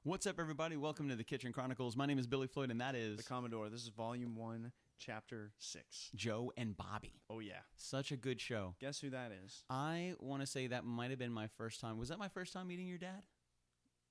What's up, everybody? Welcome to the Kitchen Chronicles. My name is Billy Floyd, and that is... The Commodore. This is Volume 1, Chapter 6. Joe and Bobby. Oh, yeah. Such a good show. Guess who that is? I want to say that might have been my first time. Was that my first time meeting your dad?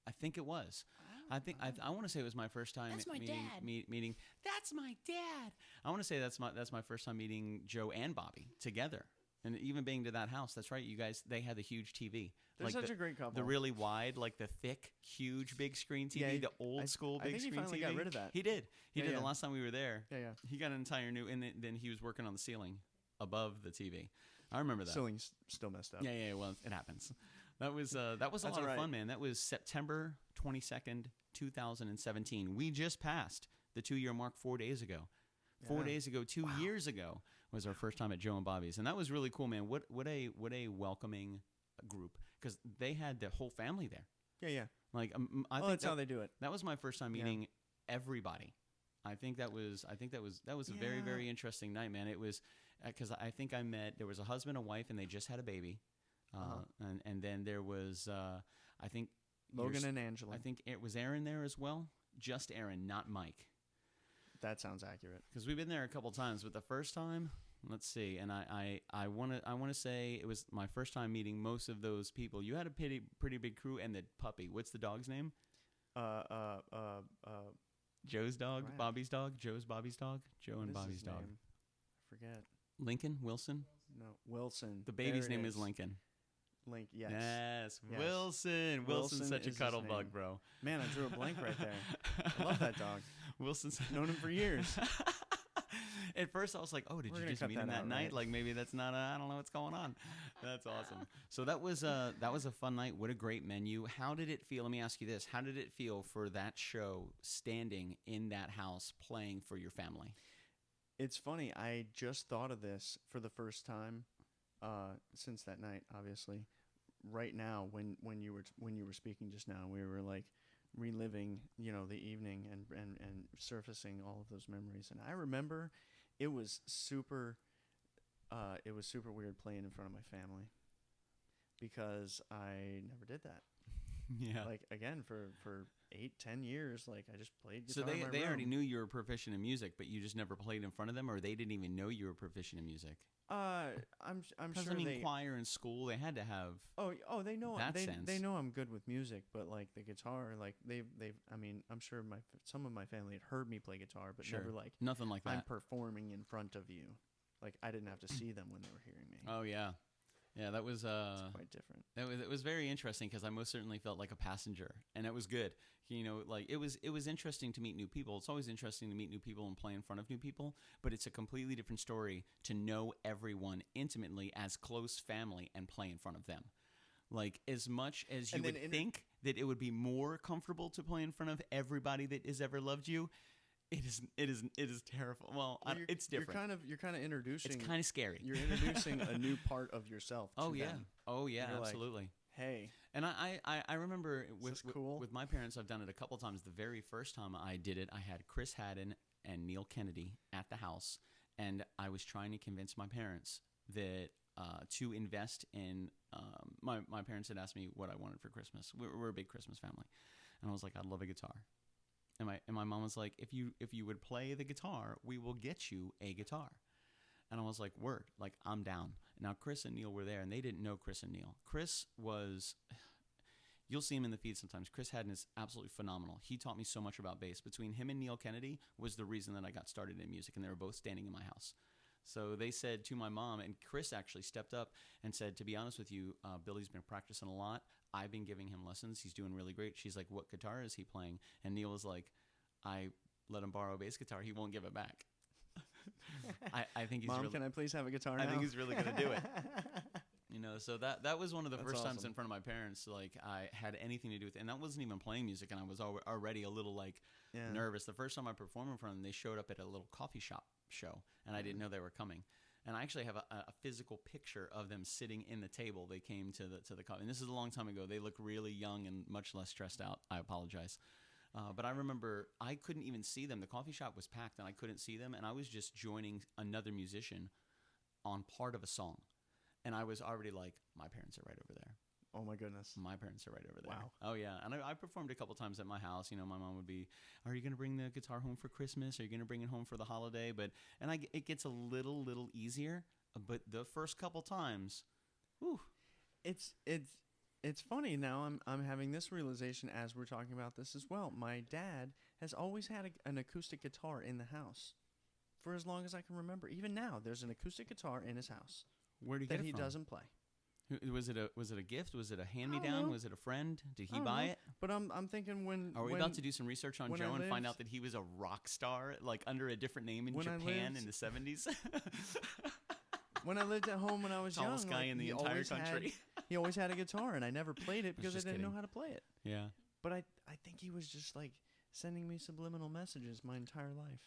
I think it was. I want to say it was my first time That's my dad. meeting. That's my dad. I want to say that's my first time meeting Joe and Bobby together. And even being to that house, that's right, you guys, they had the huge TV. They're such a great couple. The really wide, like the thick, huge, big screen TV, the old school big screen TV. I think he finally got rid of that. He did. He did the last time we were there. Yeah. He got an entire new, and then he was working on the ceiling above the TV. I remember that. Ceiling's still messed up. Yeah, well, it happens. That was a lot of fun, man. That was September 22nd, 2017. We just passed the 2-year mark 4 days ago. 4 days ago, 2 years ago, was our first time at Joe and Bobby's, and that was really cool, man. What a welcoming group, because they had the whole family there. Yeah. Like, I think that's how they do it. That was my first time meeting everybody. I think that was a very, very interesting night, man. It was because I think there was a husband and wife, and they just had a baby, and then there was I think Logan and Angela. I think it was Aaron there as well. Just Aaron, not Mike. That sounds accurate. Because we've been there a couple times, but the first time, let's see, and I want to say it was my first time meeting most of those people. You had a pretty big crew, and the puppy. What's the dog's name? Joe's dog, crap. Bobby's dog, Joe's Bobby's dog, Joe and Bobby's dog. Name? I forget. Lincoln, Wilson. No, Wilson. The baby's name is Lincoln. Yes. Yes, Wilson. Wilson's such a cuddle bug, bro. Man, I drew a blank right there. I love that dog. Wilson's known him for years. At first, I was like, "Oh, did you just meet him that night? Right? Like maybe that's not. I don't know what's going on." That's awesome. So that was a fun night. What a great menu. How did it feel? Let me ask you this: how did it feel for that show, standing in that house, playing for your family? It's funny. I just thought of this for the first time since that night. Obviously, right now when you were speaking just now, we were like reliving, the evening and surfacing all of those memories. And I remember it was super weird playing in front of my family because I never did that. Yeah. Like, again, for 8-10 years, like, I just played guitar So in my they room. already knew you were proficient in music, but you just never played in front of them, or they didn't even know you were proficient in music? I'm sure choir in school, they had to have. Oh, they know that sense. They know I'm good with music, but like the guitar, like I'm sure some of my family had heard me play guitar, but never like nothing like that. I'm performing in front of you. Like, I didn't have to see them when they were hearing me. Oh yeah. Yeah, that was it's quite different. It was very interesting because I most certainly felt like a passenger, and it was good. Like it was interesting to meet new people. It's always interesting to meet new people and play in front of new people, but it's a completely different story to know everyone intimately as close family and play in front of them. Like, as much as you would think that it would be more comfortable to play in front of everybody that has ever loved you, It is terrible. Well, it's different. You're kind of introducing. It's kind of scary. You're introducing a new part of yourself. To them. Oh yeah, You're absolutely. Like, hey, and I remember cool? with my parents, I've done it a couple times. The very first time I did it, I had Chris Haddon and Neil Kennedy at the house, and I was trying to convince my parents that to invest in. My parents had asked me what I wanted for Christmas. We're a big Christmas family, and I was like, I'd love a guitar. And my mom was like, if you would play the guitar, we will get you a guitar. And I was like, word, like, I'm down. Now, Chris and Neil were there, and they didn't know Chris and Neil. Chris was, you'll see him in the feed sometimes. Chris Haddon is absolutely phenomenal. He taught me so much about bass. Between him and Neil Kennedy was the reason that I got started in music, and they were both standing in my house. So they said to my mom, and Chris actually stepped up and said, to be honest with you, Billy's been practicing a lot. I've been giving him lessons. He's doing really great. She's like, what guitar is he playing? And Neil was like, I let him borrow a bass guitar. He won't give it back. I think he's Mom, can I please have a guitar now? I think he's really going to do it. So that was one of the first times in front of my parents, like, I had anything to do with it. And that wasn't even playing music, and I was already a little, like, nervous. The first time I performed in front of them, they showed up at a little coffee shop show, and I didn't know they were coming. And I actually have a physical picture of them sitting in the table. They came to the coffee, and this is a long time ago. They look really young and much less stressed out. I apologize. But I remember I couldn't even see them. The coffee shop was packed, and I couldn't see them, and I was just joining another musician on part of a song. And I was already like, my parents are right over there. Oh my goodness. My parents are right over there. Wow. Oh yeah, and I performed a couple times at my house. You know, my mom would be, "Are you going to bring the guitar home for Christmas? Are you going to bring it home for the holiday?" It gets a little easier, but the first couple times, whew. It's funny now. I'm having this realization as we're talking about this as well. My dad has always had an acoustic guitar in the house for as long as I can remember. Even now, there's an acoustic guitar in his house Where did you that get it he from? doesn't play. Was it a gift? Was it a hand me I don't down? know. Was it a friend? Did I he don't buy know. it? But I'm thinking when Are we about to do some research on when I Joe and find lived- out that he was a rock star, like under a different name in When I Japan lived- in the 70s? when I lived at home when I was Tallest young, guy like, in the he entire always country. he always had a guitar, and I never played it because I just didn't know kidding. how to play it. Yeah. But I think he was just like sending me subliminal messages my entire life.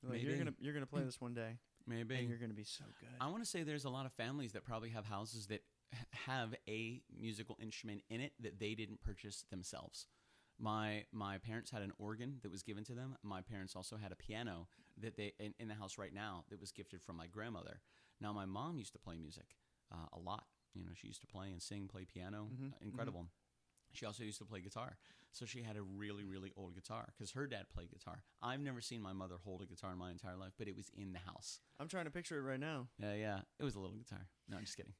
Like, Maybe. you're gonna play this one day, Maybe. and you're gonna be so good. I want to say there's a lot of families that probably have houses that have a musical instrument in it that they didn't purchase themselves. My parents had an organ that was given to them. My parents also had a piano that they in the house right now that was gifted from my grandmother. Now my mom used to play music a lot. You know, she used to play and sing, play piano, incredible. She also used to play guitar. So she had a really old guitar because her dad played guitar. I've never seen my mother hold a guitar in my entire life, but it was in the house. I'm trying to picture it right now. Yeah. It was a little guitar. No, I'm just kidding.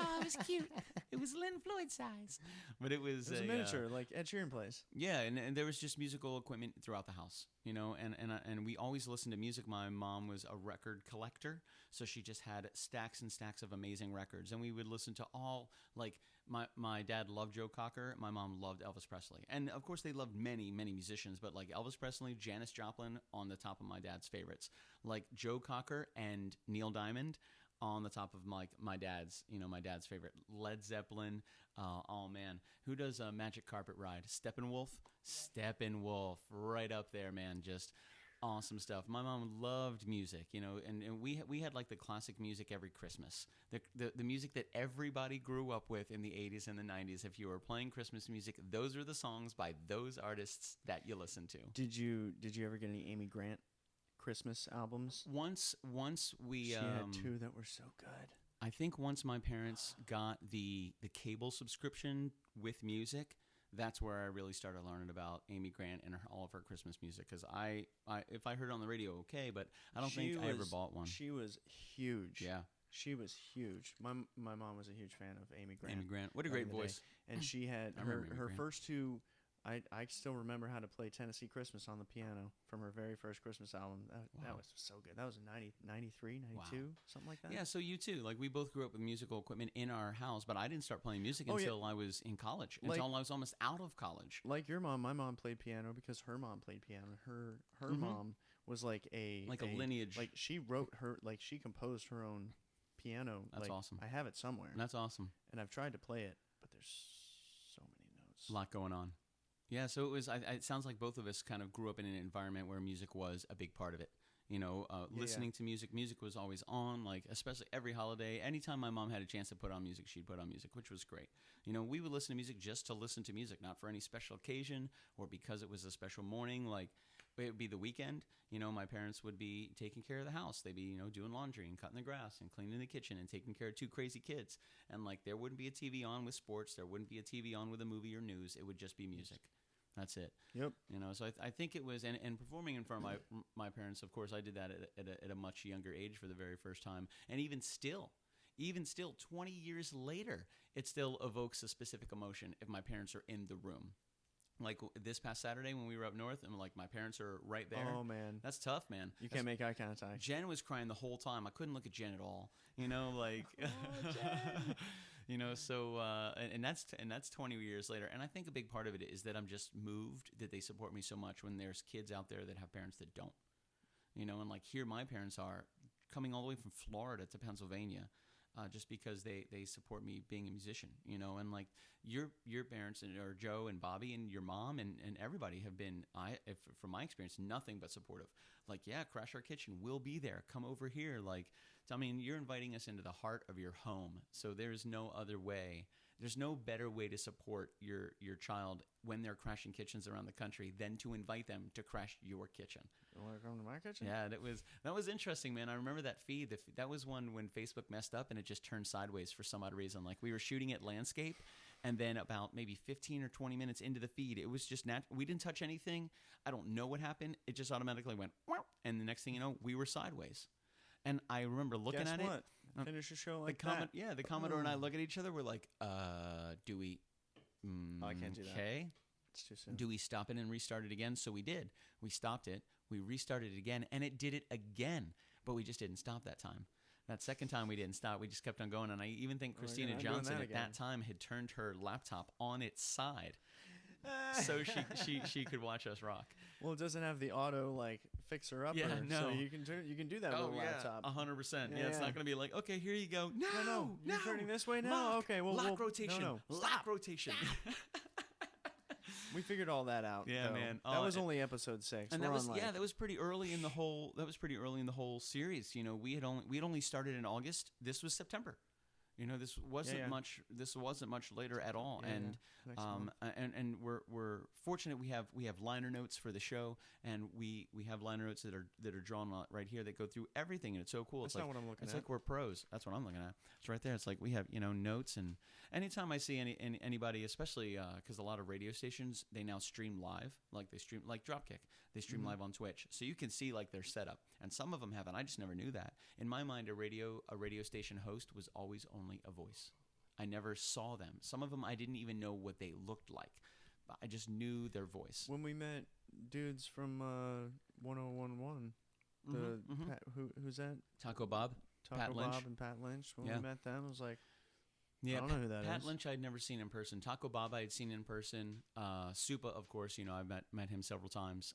Oh, it was cute. It was Lynn Floyd size. But it was It was a miniature, like Ed Sheeran plays. Yeah, and there was just musical equipment throughout the house, you know, and we always listened to music. My mom was a record collector, so she just had stacks and stacks of amazing records, and we would listen to all, like, my dad loved Joe Cocker, my mom loved Elvis Presley, and of course they loved many musicians, but like Elvis Presley, Janis Joplin on the top of my dad's favorites, like Joe Cocker and Neil Diamond on the top of my dad's favorite. Led Zeppelin. Oh man, who does a Magic Carpet Ride? Steppenwolf, right up there, man. Just awesome stuff. My mom loved music, you know, and we had like the classic music every Christmas. The music that everybody grew up with in the 80s and the 90s. If you were playing Christmas music, those are the songs by those artists that you listen to. Did you ever get any Amy Grant Christmas albums? Once we She had two that were so good. I think once my parents got the cable subscription with music, that's where I really started learning about Amy Grant and all of her Christmas music. Because if I heard it on the radio, okay, but I don't think I ever bought one. She was huge. Yeah, she was huge. My mom was a huge fan of Amy Grant. Amy Grant, what a back great in the day. voice. And she had I remember Amy her Grant. first two. I still remember how to play Tennessee Christmas on the piano from her very first Christmas album. That was so good. That was in 93, 92, something like that. Yeah, so you too. Like, we both grew up with musical equipment in our house, but I didn't start playing music until I was in college, until I was almost out of college. Like your mom, my mom played piano because her mom played piano. Her mom was like a lineage. Like she composed her own piano. That's like, awesome. I have it somewhere. That's awesome. And I've tried to play it, but there's so many notes. A lot going on. Yeah, so it was. It sounds like both of us kind of grew up in an environment where music was a big part of it. You know, listening to music. Music was always on, like, especially every holiday. Anytime my mom had a chance to put on music, she'd put on music, which was great. You know, we would listen to music just to listen to music, not for any special occasion or because it was a special morning. Like, it would be the weekend. You know, my parents would be taking care of the house. They'd be, you know, doing laundry and cutting the grass and cleaning the kitchen and taking care of two crazy kids. And, like, there wouldn't be a TV on with sports. There wouldn't be a TV on with a movie or news. It would just be music. That's it. Yep. You know, so I think it was, and performing in front of my parents, of course, I did that at a much younger age for the very first time. And even still, 20 years later, it still evokes a specific emotion if my parents are in the room. Like this past Saturday when we were up north, and like my parents are right there. Oh man, that's tough, man. You can't make eye contact. Jen was crying the whole time. I couldn't look at Jen at all. You know, like, oh, Jen. You know, so and that's 20 years later. And I think a big part of it is that I'm just moved that they support me so much when there's kids out there that have parents that don't. You know, and like here my parents are coming all the way from Florida to Pennsylvania. Just because they support me being a musician, you know, and like your parents or Joe and Bobby and your mom and everybody have been, from my experience, nothing but supportive. Like, yeah, Crash Our Kitchen, we'll be there. Come over here. Like, I mean, you're inviting us into the heart of your home. So there's no other way. There's no better way to support your child when they're crashing kitchens around the country than to invite them to crash your kitchen. Welcome to my kitchen. Yeah, that was interesting, man. I remember that feed. That was one when Facebook messed up and it just turned sideways for some odd reason. Like we were shooting at landscape, and then about maybe 15 or 20 minutes into the feed, it was just we didn't touch anything. I don't know what happened. It just automatically went, and the next thing you know, we were sideways. And I remember looking Guess at what? it. Finish the show like that. Yeah, the Commodore and I look at each other. We're like, do we? I can't do that. Okay. It's too soon. Do we stop it and restart it again? So we did. We stopped it. We restarted it again, and it did it again. But we just didn't stop that time. That second time we didn't stop. We just kept on going. And I even think Christina Johnson at that time had turned her laptop on its side, so she could watch us rock. Well, it doesn't have the auto like fixer upper. Yeah, no. So you can do that with a laptop. 100%. Yeah, it's not going to be like, okay, here you go. No, you're turning this way now. Lock, okay, well, lock rotation. No, lock rotation. We figured all that out. Yeah, though. man. That was only episode 6. And that was pretty early in the whole. That was pretty early in the whole series. You know, we had only started in August. This was September. You know, this wasn't much. This wasn't much later at all. And we're fortunate. We have liner notes for the show, and we have liner notes that are drawn right here that go through everything, and it's so cool. That's not what I'm looking at. It's like we're pros. That's what I'm looking at. It's right there. It's like we have notes, and anytime I see anybody, especially because a lot of radio stations they now stream live, like they stream like Dropkick. They stream live on Twitch, so you can see like their setup, and some of them haven't. I just never knew that. In my mind, a radio station host was always only a voice. I never saw them. Some of them I didn't even know what they looked like, but I just knew their voice. When we met dudes from 1011, who's that? Taco Bob, Pat Bob Lynch. and Pat Lynch. When we met them, I was like, yeah, I don't know who that Pat is. Lynch I'd never seen in person. Taco Bob I had seen in person. Supa, of course, I met him several times.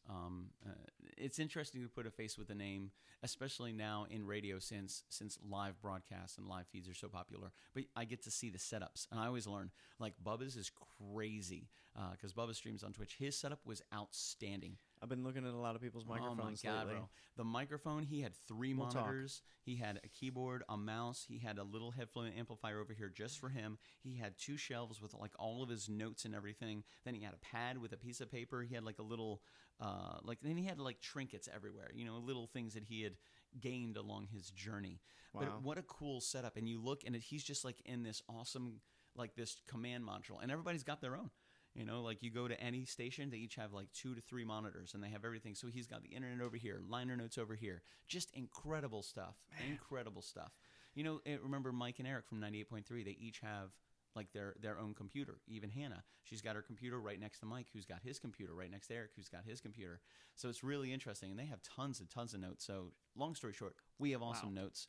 It's interesting to put a face with a name, especially now in radio since live broadcasts and live feeds are so popular. But I get to see the setups, and I always learn. Like Bubba's is crazy because Bubba streams on Twitch. His setup was outstanding. I've been looking at a lot of people's microphones oh my God, lately. Bro. The microphone, he had 3 monitors. He had a keyboard, a mouse. He had a little headphone amplifier over here just for him. He had 2 shelves with like all of his notes and everything. Then he had a pad with a piece of paper. He had like a little, then he had like trinkets everywhere, little things that he had gained along his journey. Wow. But what a cool setup. And you look and he's just like in this awesome, like this command module, and everybody's got their own. Like you go to any station, they each have like 2 to 3 monitors, and they have everything. So he's got the internet over here, liner notes over here. Just incredible stuff. Man. Incredible stuff. Remember Mike and Eric from 98.3? They each have like their own computer. Even Hannah, she's got her computer right next to Mike, who's got his computer right next to Eric, who's got his computer. So it's really interesting, and they have tons and tons of notes. So long story short, we have awesome notes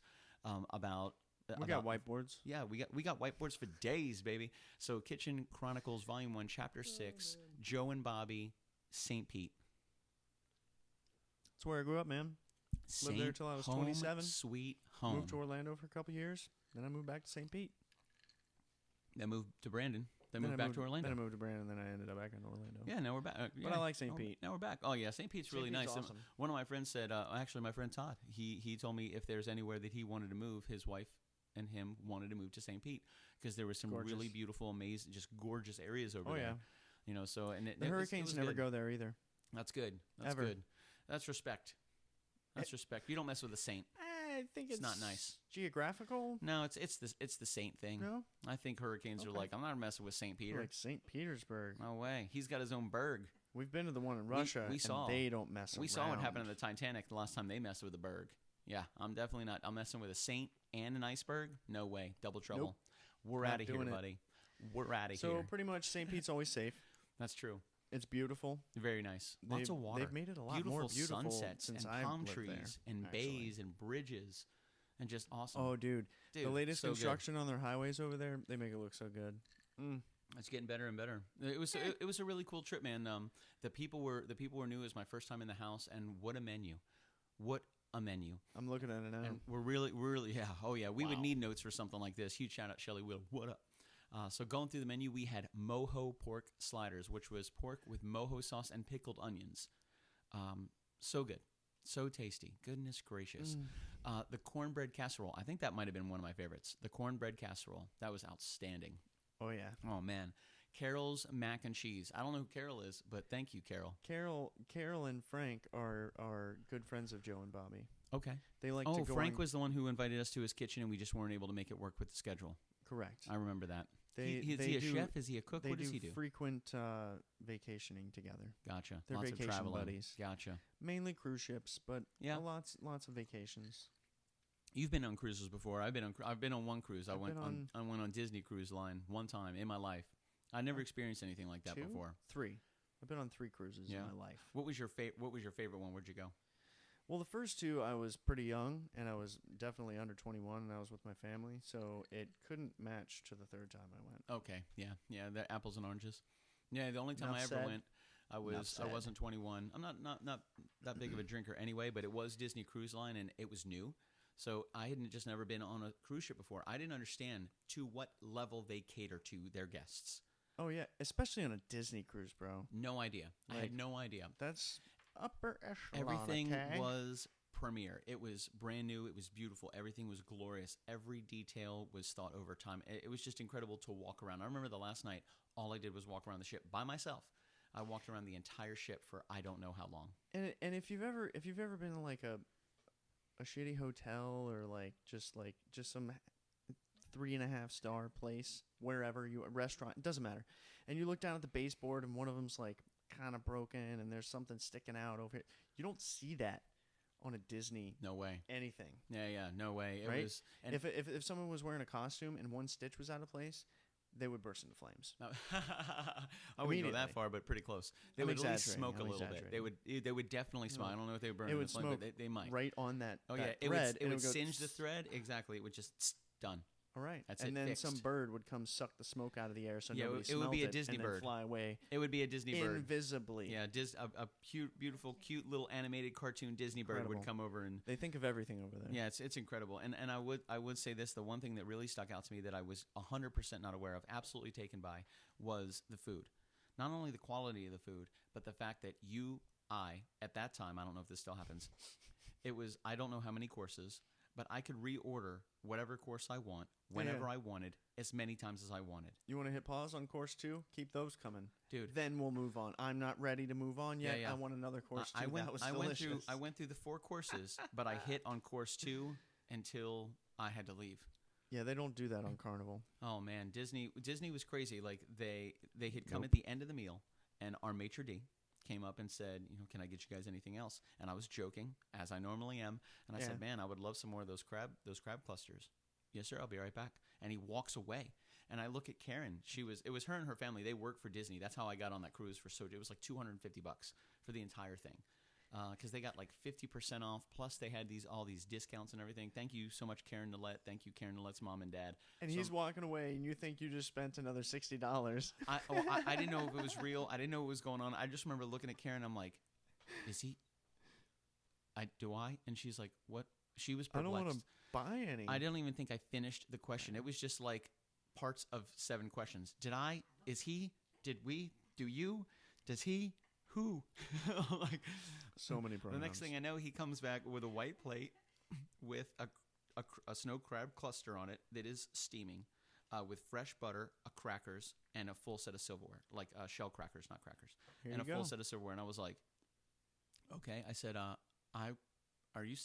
about. We got whiteboards. Yeah, we got whiteboards for days, baby. So Kitchen Chronicles Volume 1, Chapter 6, Joe and Bobby, St. Pete. That's where I grew up, man. Lived there till I was 27. Sweet home. Moved to Orlando for a couple years. Then I moved back to St. Pete. Then moved to Brandon. Then moved back to Orlando. Then I moved to Brandon. Then I ended up back in Orlando. Yeah, now we're back. But I like St. Pete. Now we're back. Oh yeah, St. Pete's really nice. Awesome. One of my friends said, actually, my friend Todd, he told me if there's anywhere that he wanted to move, his wife and him wanted to move to St. Pete because there was some really beautiful, amazing, just gorgeous areas over there. Oh yeah. So and the hurricanes never go there either. That's good. That's good. That's respect. That's respect. You don't mess with a saint. I think it's not nice. Geographical? No, it's the saint thing. No? I think hurricanes are like, I'm not messing with St. Peter. Like St. Petersburg. No way. He's got his own berg. We've been to the one in Russia, and they don't mess around. We saw what happened on the Titanic the last time they messed with a berg. Yeah, I'm definitely not. I'm messing with a saint and an iceberg. No way. Double trouble. Nope. We're out of here, buddy. We're out of here. So pretty much St. Pete's always safe. That's true. It's beautiful. Very nice. Lots of water. They've made it a lot more beautiful sunsets since and palm trees and bays and bridges and just awesome. Oh, dude. The latest construction on their highways over there, they make it look so good. It's getting better and better. It was a really cool trip, man. The people were new. It was my first time in the house, and what a menu. What a menu. I'm looking at it now. And we're really, yeah. Oh, yeah. We would need notes for something like this. Huge shout out, Shelly Will. What up? So going through the menu, we had Mojo Pork Sliders, which was pork with mojo sauce and pickled onions. So good. So tasty. Goodness gracious. The cornbread casserole. I think that might have been one of my favorites. The cornbread casserole. That was outstanding. Oh, yeah. Oh, man. Carol's Mac and Cheese. I don't know who Carol is, but thank you, Carol. Carol and Frank are good friends of Joe and Bobby. Okay. They like to go Frank was the one who invited us to his kitchen, and we just weren't able to make it work with the schedule. Correct. I remember that. Is They he a do- chef? Is he a cook? They What does do he do? frequent vacationing together. Gotcha. They're Lots of vacation traveling. buddies. Gotcha. Mainly cruise ships, but Yeah. lots of vacations. You've been on cruises before. I've been on one cruise. I I've went been on I went on Disney Cruise Line one time in my life. I never experienced anything like that 2? before. 3. I've been on 3 cruises Yeah. in my life. What was your favorite one? Where'd you go? Well, the first 2 I was pretty young, and I was definitely under 21, and I was with my family, so it couldn't match to the 3rd time I went. Okay. Yeah. The apples and oranges. Yeah. The only time Enough I ever said. went, I wasn't 21. I'm not that big of a drinker anyway, but it was Disney Cruise Line, and it was new. So I had just never been on a cruise ship before. I didn't understand to what level they cater to their guests. Oh yeah, especially on a Disney cruise, bro. No idea. I had no idea. That's upper echelon. Everything okay? was premier. It was brand new. It was beautiful. Everything was glorious. Every detail was thought over time. It was just incredible to walk around. I remember the last night, all I did was walk around the ship by myself. I walked around the entire ship for I don't know how long. And if you've ever been in like a shitty hotel or just some 3.5-star place, wherever a restaurant, it doesn't matter, and you look down at the baseboard and one of them's like kind of broken and there's something sticking out over it, you don't see that on a Disney No way. anything. Yeah, no way. It Right? was. And If someone was wearing a costume and one stitch was out of place, they would burst into flames. I wouldn't go that Immediately. far, but pretty close. They I'm would at least exaggerating. smoke a I'm little bit. exaggerating. They would definitely smell. No. I don't know if they would burn It in would the flame, but smoke they might. right on that. Oh that yeah, thread, it would go singe the thread. Exactly. It would just done. All right, That's and it, then fixed. some bird would come suck the smoke out of the air, so Yeah, nobody it would smelled be a Disney and then bird. fly away It would be a Disney bird. invisibly. Yeah, a cute, beautiful, cute little animated cartoon Disney bird would Incredible. come over and. They think of everything over there. Yeah, it's incredible, and I would say this: the one thing that really stuck out to me that I was 100% not aware of, absolutely taken by, was the food. Not only the quality of the food, but the fact that at that time, I don't know if this still happens, it was I don't know how many courses, but I could reorder whatever course I want whenever I wanted, as many times as I wanted. You want to hit pause on course 2? Keep those coming, Dude. Then we'll move on. I'm not ready to move on yet. Yeah. I want another course 2. I went That was delicious. I went through the 4 courses, but I hit on course 2 until I had to leave. Yeah, they don't do that on Carnival. Oh man, Disney was crazy. Like they had come Nope. at the end of the meal, and our maitre d' came up and said, can I get you guys anything else? And I was joking, as I normally am, and I said, man, I would love some more of those crab clusters. Yes, sir. I'll be right back. And he walks away, and I look at Karen. It was her and her family. They work for Disney. That's how I got on that cruise for it was like $250 for the entire thing. Because they got like 50% off, plus they had all these discounts and everything. Thank you so much, Karen Nolette. Thank you, Karen Nolette's mom and dad. And he's walking away, and you think you just spent another $60. I didn't know if it was real. I didn't know what was going on. I just remember looking at Karen. I'm like, is he? Do I? And she's like, what? She was perplexed. I don't want to buy any. I don't even think I finished the question. It was just like parts of 7 questions. Did I? Is he? Did we? Do you? Does he? Who? Like, so many pronouns. The next thing I know, he comes back with a white plate with a snow crab cluster on it that is steaming, with fresh butter, crackers, and a full set of silverware, like shell crackers, not crackers, Here and you a full go. set of silverware. And I was like, okay. I said, are you?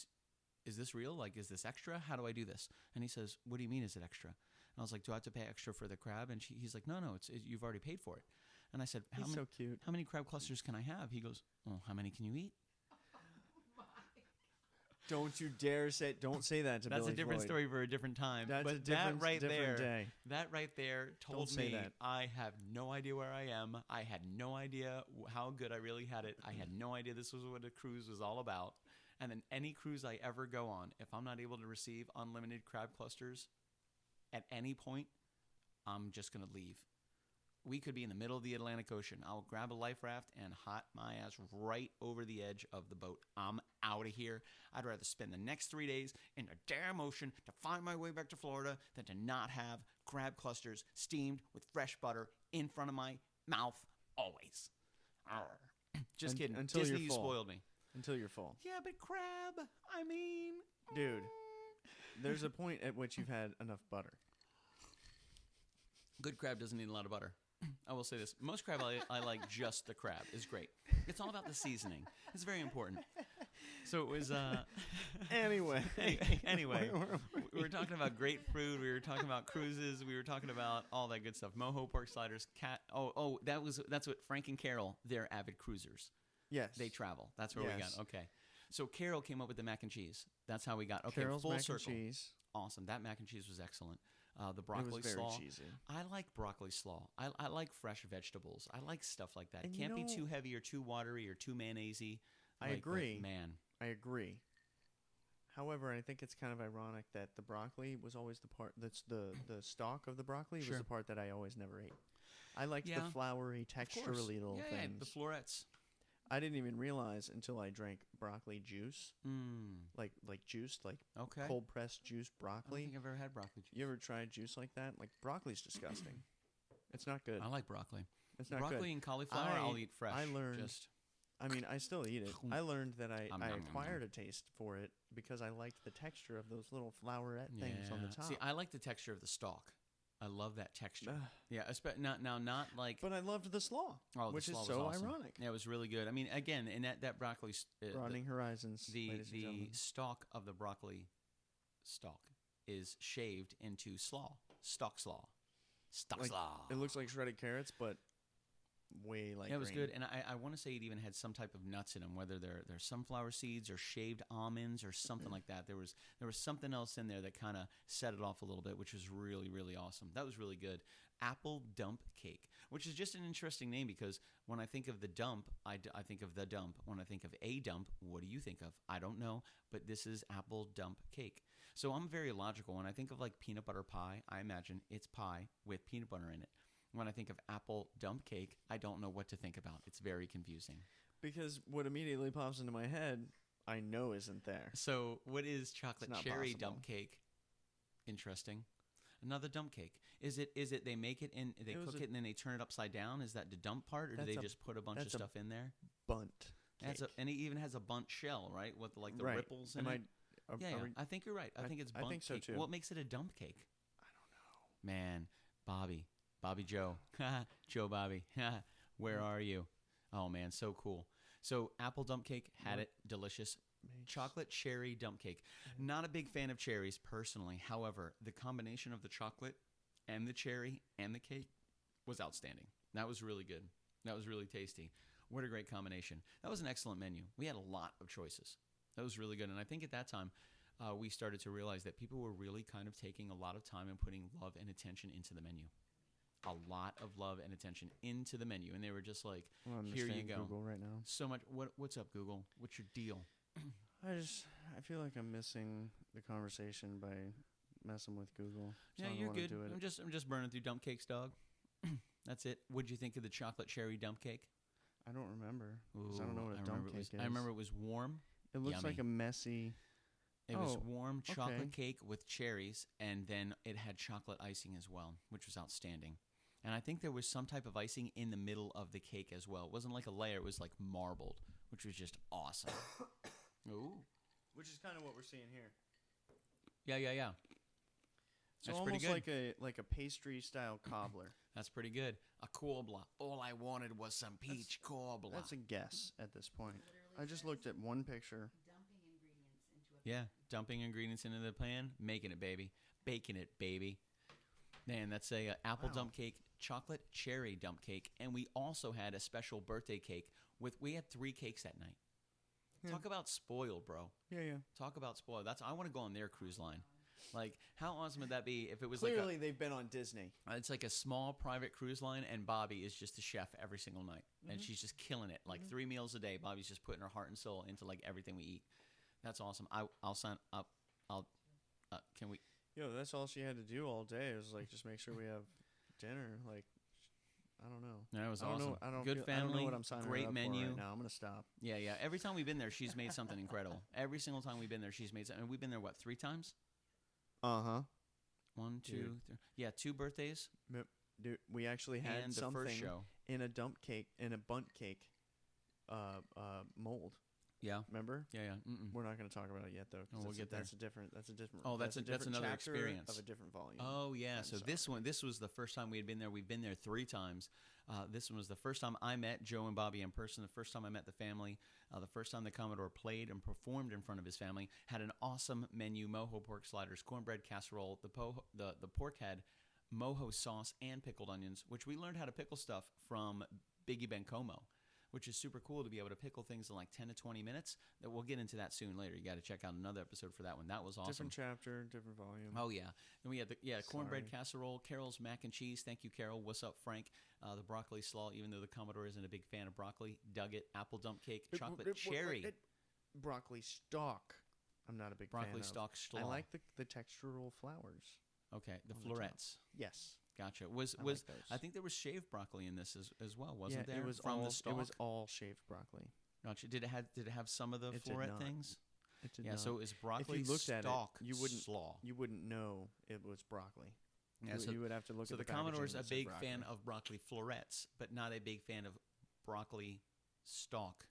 Is this real? Like, is this extra? How do I do this? And he says, what do you mean? Is it extra? And I was like, do I have to pay extra for the crab? And he's like, no, you've already paid for it. And I said, He's so cute. How many crab clusters can I have? He goes, oh, how many can you eat? Don't you dare say. Don't say that to That's Billy a different Floyd. story for a different time. That's but a different, that right different there, day. that right there told Don't say me that. I have no idea where I am. I had no idea how good I really had it. I had no idea this was what a cruise was all about. And then any cruise I ever go on, if I'm not able to receive unlimited crab clusters at any point, I'm just going to leave. We could be in the middle of the Atlantic Ocean. I'll grab a life raft and hot my ass right over the edge of the boat. I'm out of here. I'd rather spend the next 3 days in the damn ocean to find my way back to Florida than to not have crab clusters steamed with fresh butter in front of my mouth always. Just kidding. Until Disney, you're you full. spoiled me. Until you're full. Yeah, but crab, I mean... Dude, there's a point at which you've had enough butter. Good crab doesn't need a lot of butter. I will say this: most crab I like just the crab is great. It's all about the seasoning. It's very important. So it was. Anyway, we were talking about great food. We were talking about cruises. We were talking about all that good stuff. Mojo Pork Sliders. That's what Frank and Carol. They're avid cruisers. yes, They travel. That's where we got. Okay. So Carol came up with the mac and cheese. That's how we got. Okay, Carol's full mac circle. and cheese. Awesome. That mac and cheese was excellent. The It broccoli was very slaw. cheesy. I like broccoli slaw. I like fresh vegetables. I like stuff like that. And It you can't be know- too heavy or too watery or too mayonnaise-y. I agree. Man. I agree. However, I think it's kind of ironic that the broccoli was always the part that's the stalk of the broccoli Sure. was the part that I always never ate. I liked Yeah. the floury, Of course. texturally little Yeah, things. the florets. I didn't even realize until I drank broccoli juice, like juiced, like Okay. cold pressed juiced I don't broccoli. think I've ever had broccoli juice. You ever tried juice like that? Like broccoli's disgusting. It's not good. I like broccoli. It's not Broccoli good. and cauliflower, I'll eat fresh. I learned- Just I mean, I still eat it. I learned that I Nom, nom, nom, acquired a taste for it because I liked the texture of those little flowerette things on the Yeah. top. See, I like the texture of the stalk. I love that texture. Ugh. Yeah, not like But I loved the slaw, oh, the which slaw is was so awesome. ironic. Yeah, it was really good. I mean, again, in that broccoli, Broadening horizons, the ladies and gentlemen. stalk of the broccoli stalk is shaved into slaw, stalk slaw, Like, slaw. It looks like shredded carrots, but way like Yeah, it was green. good, and I want to say it even had some type of nuts in them, whether they're sunflower seeds or shaved almonds or something like that. There was something else in there that kind of set it off a little bit, which was really, really awesome. That was really good. Apple dump cake, which is just an interesting name because when I think of the dump, I think of the dump. When I think of a dump, what do you think of? I don't know, but this is apple dump cake. So I'm very logical. When I think of like peanut butter pie, I imagine it's pie with peanut butter in it. When I think of apple dump cake, I don't know what to think about. It's very confusing. Because what immediately pops into my head, I know isn't there. So what is chocolate not cherry possible. dump cake? Interesting. Another dump cake. Is it they make it in, they It was cook a- it and then they turn it upside down? Is that the dump part, or do That's they a- just put a bunch of that's a stuff in there? Bunt cake. And it even has a bundt shell, right? With like the Right. ripples in Am it. I, Yeah, I think you're right. I think it's I bundt think so cake. too. What makes it a dump cake? I don't know. Man, Bobby Joe, Joe Bobby, where are you? Oh man, so cool. So apple dump cake, had it, delicious. Chocolate cherry dump cake. Not a big fan of cherries personally. However, the combination of the chocolate and the cherry and the cake was outstanding. That was really good. That was really tasty. What a great combination. That was an excellent menu. We had a lot of choices. That was really good. And I think at that time, we started to realize that people were really kind of taking a lot of time and putting love and attention into the menu. A lot of love and attention into the menu. And they were just like, Well, I'm here just you in go. Google right now. So much. What's up, Google? What's your deal? I feel like I'm missing the conversation by messing with Google. So Yeah, I don't you're wanna good. Do it. I'm just burning through dump cakes, dog. That's it. What'd you think of the chocolate cherry dump cake? I don't remember. 'Cause I don't know what a dump cake is. I remember it was warm. It looks yummy. like a messy. It was Oh, warm chocolate okay. cake with cherries, and then it had chocolate icing as well, which was outstanding. And I think there was some type of icing in the middle of the cake as well. It wasn't like a layer; it was like marbled, which was just awesome. Ooh, Which is kind of what we're seeing here. yeah. So That's pretty almost good. like a pastry style cobbler. That's pretty good. A cobbler. All I wanted was some peach cobbler. That's a guess at this point. I just looked at one picture. Yeah, dumping ingredients into the pan, making it, baby, baking it, baby. Man, that's a apple Wow. dump cake, chocolate cherry dump cake, and we also had a special birthday cake with. We had 3 cakes that night. Yeah. Talk about spoiled, bro. Yeah. Talk about spoiled. I want to go on their cruise line. Like, how awesome would that be if it was Clearly, they've been on Disney. it's like a small private cruise line, and Bobbi is just the chef every single night, and she's just killing it. Like 3 meals a day, Bobbi's just putting her heart and soul into like everything we eat. That's awesome. I'll sign up. Can we? Yo, that's all she had to do all day. Was like just make sure we have dinner. Like, I don't know. No, it was I don't awesome. know. I don't Good feel, family. I don't know what I'm signing her great up menu. for right now. I'm gonna stop. Yeah. Every time we've been there, she's made something incredible. Every single time we've been there, she's made something. And we've been there, what, 3 times? Uh-huh. 1, 2, 3. Yeah, 2 birthdays Dude, we actually had and the something first show. in a dump cake, in a bunt cake mold. Yeah. Remember? Yeah. We're not going to talk about it yet, though. Oh, we'll get there. That's a different. Oh, that's another chapter experience of a different volume. Oh yeah. I'm So sorry. this was the first time we had been there. We've been there 3 times. This one was the first time I met Joe and Bobby in person. The first time I met the family. The first time the Commodore played and performed in front of his family. Had an awesome menu: Mojo Pork Sliders, cornbread casserole. The pork had mojo sauce and pickled onions, which we learned how to pickle stuff from Biggie Bencomo, which is super cool to be able to pickle things in like 10 to 20 minutes. That we'll get into that soon later. You got to check out another episode for that one. That was awesome. Different chapter, different volume. Oh, yeah. Then we had the cornbread casserole, Carol's mac and cheese. Thank you, Carol. What's up, Frank? The broccoli slaw, even though the Commodore isn't a big fan of broccoli. Dug it. Apple dump cake, chocolate cherry. Broccoli stalk. I'm not a big fan of. Broccoli stalk slaw. I like the textural flowers. Okay, the florets. Yes. Gotcha. I think there was shaved broccoli in this as well, wasn't there? It was from the stalk? It was all shaved broccoli. Gotcha. Did it have some of the floret things? It did yeah, not. so it was broccoli if you looked stalk at it, slaw. You wouldn't know it was broccoli. Yeah, you would have to look so at the Commodore's a packaging big that said fan of broccoli florets, but not a big fan of broccoli stalk.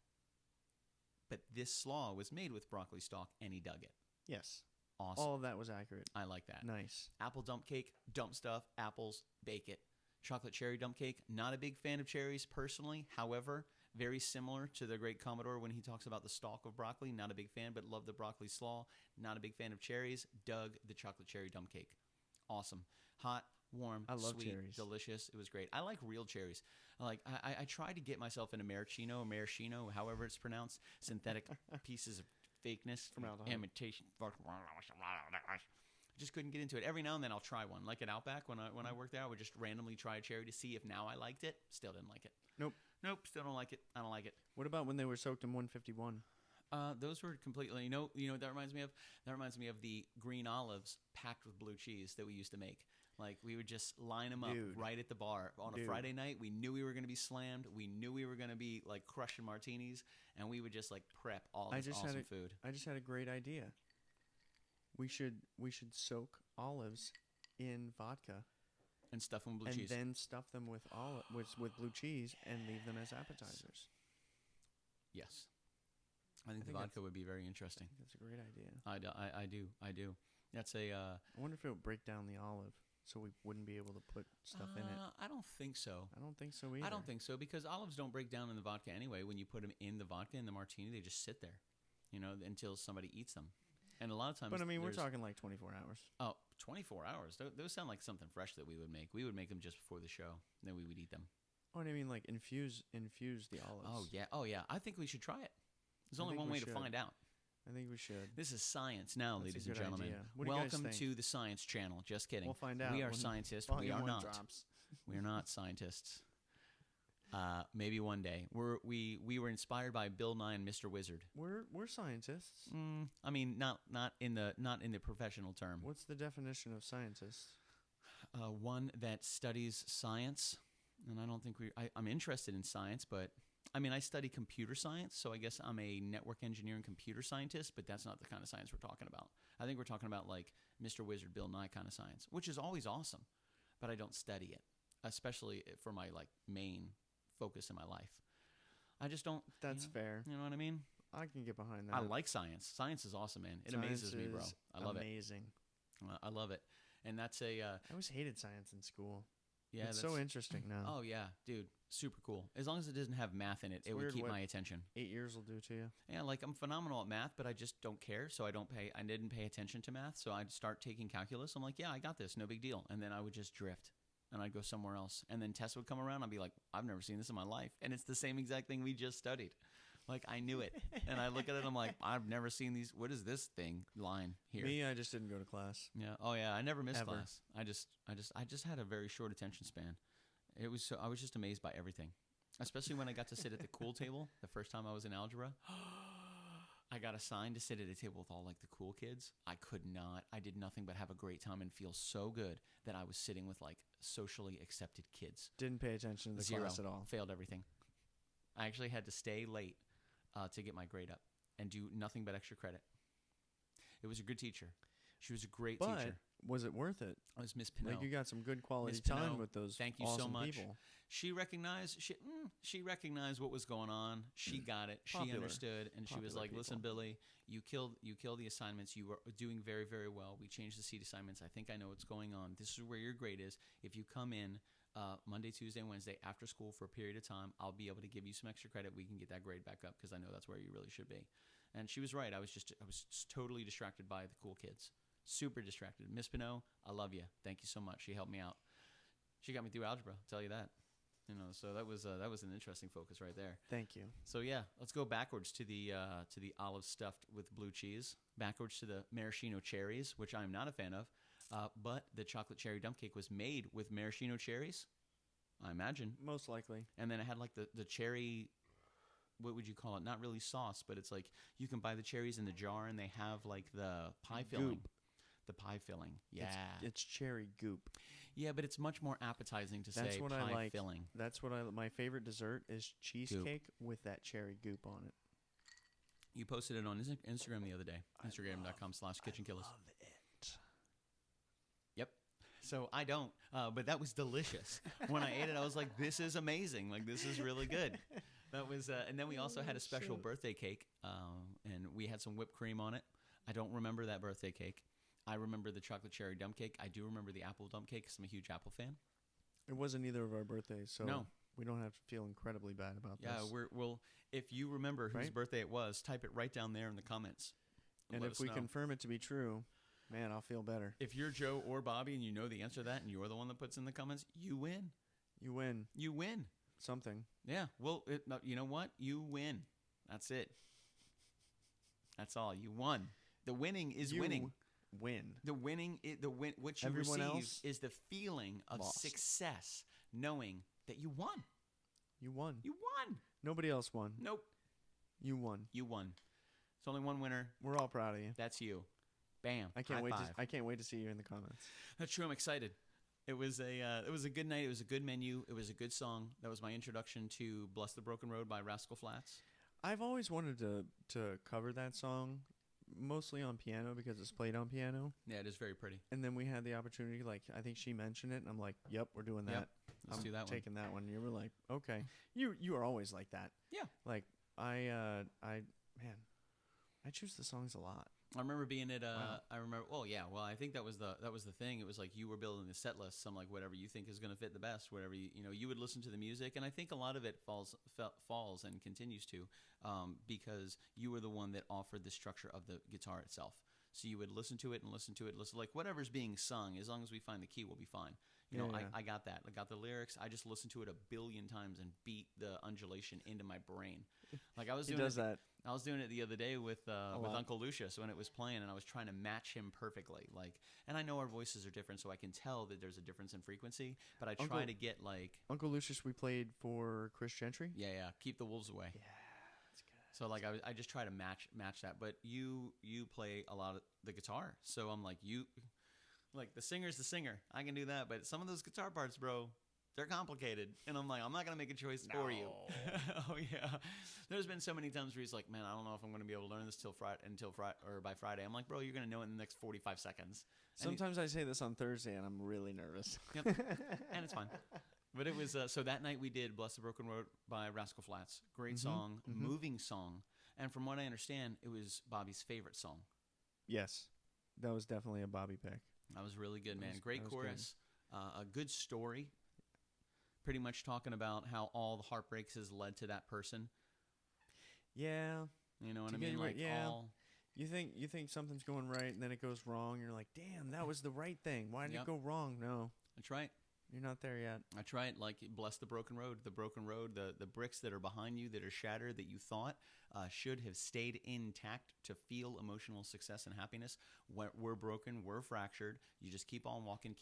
But this slaw was made with broccoli stalk, and he dug it. Yes. Awesome. All of that was accurate. I like that. Nice. Apple dump cake, dump stuff, apples, bake it. Chocolate cherry dump cake. Not a big fan of cherries personally. However, very similar to the great Commodore when he talks about the stalk of broccoli. Not a big fan, but love the broccoli slaw. Not a big fan of cherries. Dug the chocolate cherry dump cake. Awesome. Hot, warm, I love sweet, cherries. delicious. It was great. I like real cherries. I tried to get myself into maraschino, however it's pronounced. Synthetic pieces of fakeness, imitation. Just couldn't get into it. Every now and then I'll try one. Like at Outback, when I worked there, I would just randomly try a cherry to see if now I liked it. Still didn't like it. Nope. Still don't like it. I don't like it. What about when they were soaked in 151? Those were completely. You know what that reminds me of? That reminds me of the green olives packed with blue cheese that we used to make. Like we would just line them up right at the bar on a Friday night. We knew we were going to be slammed. We knew we were going to be like crushing martinis, and we would just like prep all this awesome food. I just had a great idea. We should soak olives in vodka and stuff them with blue cheese, and then stuff them with blue cheese and leave them as appetizers. Yes, I think the vodka would be very interesting. That's a great idea. I do. That's a. I wonder if it would break down the olive, so we wouldn't be able to put stuff in it. I don't think so. I don't think so either. I don't think so because olives don't break down in the vodka anyway. When you put them in the vodka in the martini, they just sit there, until somebody eats them. And a lot of times, but I mean, we're talking like 24 hours. Oh, 24 hours. Those sound like something fresh that we would make. We would make them just before the show, then we would eat them. Oh, and I mean, like infuse the olives. Oh yeah. I think we should try it. There's only one way to find out. I think we should. This is science now, ladies and gentlemen. Welcome to the Science Channel. Just kidding. We'll find out. We are scientists. We are not. We are not scientists. Maybe one day. We were inspired by Bill Nye and Mr. Wizard. We're scientists. I mean, not in the professional term. What's the definition of scientist? One that studies science, and I don't think I'm interested in science, but I mean, I study computer science, so I guess I'm a network engineer and computer scientist, but that's not the kind of science we're talking about. I think we're talking about like Mr. Wizard, Bill Nye kind of science, which is always awesome, but I don't study it, especially for my like main focus in my life. I just don't. That's fair. You know what I mean? I can get behind that. I like science. Science is awesome, man. It amazes me, bro. I love amazing. I love it. And that's a... I always hated science in school. Yeah, it's so interesting now. Oh, yeah. Dude, super cool. As long as it doesn't have math in it, it would keep my attention. 8 years will do to you. Yeah, like I'm phenomenal at math, but I just don't care, so I didn't pay attention to math, so I'd start taking calculus. I'm like, yeah, I got this, no big deal. And then I would just drift, and I'd go somewhere else. And then tests would come around, I'd be like, I've never seen this in my life. And it's the same exact thing we just studied. Like, I knew it. And I look at it, I'm like, I've never seen these. What is this thing line here? Me, I just didn't go to class. Yeah. Oh, yeah. I never missed class. I just had a very short attention span. I was just amazed by everything, especially when I got to sit at the cool table the first time I was in algebra. I got assigned to sit at a table with all like the cool kids. I did nothing but have a great time and feel so good that I was sitting with like socially accepted kids. Didn't pay attention to the class at all. Failed everything. I actually had to stay late to get my grade up and do nothing but extra credit. It was a good teacher. She was a great teacher. Was it worth it? It was Miss Pinot. Like, you got some good quality Miss time Pinot, with those thank you awesome so much. people. She recognized she recognized what was going on. She got it. She Popular. understood, and she was Popular like, "Listen, people. Billy, you killed the assignments. You were doing very, very well. We changed the seat assignments. I think I know what's going on. This is where your grade is. If you come in Monday, Tuesday, and Wednesday after school for a period of time, I'll be able to give you some extra credit. We can get that grade back up because I know that's where you really should be." And she was right. I was just totally distracted by the cool kids. Super distracted. Miss Pinot, I love you. Thank you so much. She helped me out. She got me through algebra. I'll tell you that. So that was an interesting focus right there. Thank you. So yeah, let's go backwards to the olive stuffed with blue cheese. Backwards to the maraschino cherries, which I'm not a fan of. But the chocolate cherry dump cake was made with maraschino cherries, I imagine. Most likely. And then it had like the cherry. What would you call it? Not really sauce, but it's like you can buy the cherries in the jar, and they have like the pie filling. Goop. The pie filling. Yeah. It's cherry goop. Yeah, but it's much more appetizing to That's say what pie I like. filling. That's what my favorite dessert is cheesecake with that cherry goop on it. You posted it on Instagram the other day. Instagram.com/KitchenKillaz. I love it. Yep. So I don't, but that was delicious. When I ate it, I was like, "This is amazing! Like, this is really good." That was, and then we also had a special birthday cake, and we had some whipped cream on it. I don't remember that birthday cake. I remember the chocolate cherry dump cake. I do remember the apple dump cake because I'm a huge apple fan. It wasn't either of our birthdays, so No. we don't have to feel incredibly bad about this. Yeah, we'll. If you remember whose Right? birthday it was, type it right down there in the comments. And let if us we know. confirm it to be true, man, I'll feel better. If you're Joe or Bobby and you know the answer to that and you're the one that puts in the comments, you win. You win You win. something. Yeah. Well, you know what? You win. That's it. That's all. You won. The winning is You winning. Win. The winning, what you Everyone receive else is the feeling of lost. success, knowing that you won. You won. You won. Nobody else won. Nope. You won. You won. It's only one winner. We're all proud of you. That's you. Bam. I can't High wait. five. I can't wait to see you in the comments. That's true. I'm excited. It was a good night. It was a good menu. It was a good song. That was my introduction to "Bless the Broken Road" by Rascal Flatts. I've always wanted to cover that song, mostly on piano because it's played on piano. Yeah, it is very pretty. And then we had the opportunity, like, I think she mentioned it, and I'm like, "Yep, we're doing that. Yep, let's I'm do that one. taking that one." You were like, "Okay." You are always like that. Yeah. Like I choose the songs a lot. I remember being at Wow. I remember. Oh yeah. Well, I think that was the thing. It was like you were building the set list. So I'm like, whatever you think is going to fit the best. Whatever you would listen to the music, and I think a lot of it falls and continues to, because you were the one that offered the structure of the guitar itself. So you would listen to it and listen like whatever's being sung. As long as we find the key, we'll be fine. Yeah. I got that. I got the lyrics. I just listened to it a billion times and beat the undulation into my brain. Like I was He doing does that. I was doing it the other day with lot. Uncle Lucius when it was playing, and I was trying to match him perfectly. Like, and I know our voices are different, so I can tell that there's a difference in frequency. But I try to get like Uncle Lucius. We played for Chris Gentry. yeah, keep the wolves away. Yeah, that's good. So like I just try to match that. But you play a lot of the guitar, so I'm like like the singer's the singer. I can do that, but some of those guitar parts, bro, they're complicated. And I'm like, I'm not going to make a choice for you. Oh, yeah. There's been so many times where he's like, man, I don't know if I'm going to be able to learn this by Friday. I'm like, bro, you're going to know it in the next 45 seconds. And Sometimes I say this on Thursday, and I'm really nervous. Yep. And it's fine. But it was, so that night we did Bless the Broken Road by Rascal Flatts. Great song, moving song. And from what I understand, it was Bobby's favorite song. Yes, that was definitely a Bobby pick. That was really good, man. That Great was chorus. A good story. Pretty much talking about how all the heartbreaks has led to that person. Yeah, You know what To I get mean? you right- Like yeah. all. you think something's going right, and then it goes wrong. You're like, damn, that was the right thing. Why did Yep. it go wrong? No, That's right. you're not there yet. That's right. Like bless the broken road. The broken road. The bricks that are behind you that are shattered that you thought should have stayed intact to feel emotional success and happiness. We're broken. We're fractured. You just keep on walking,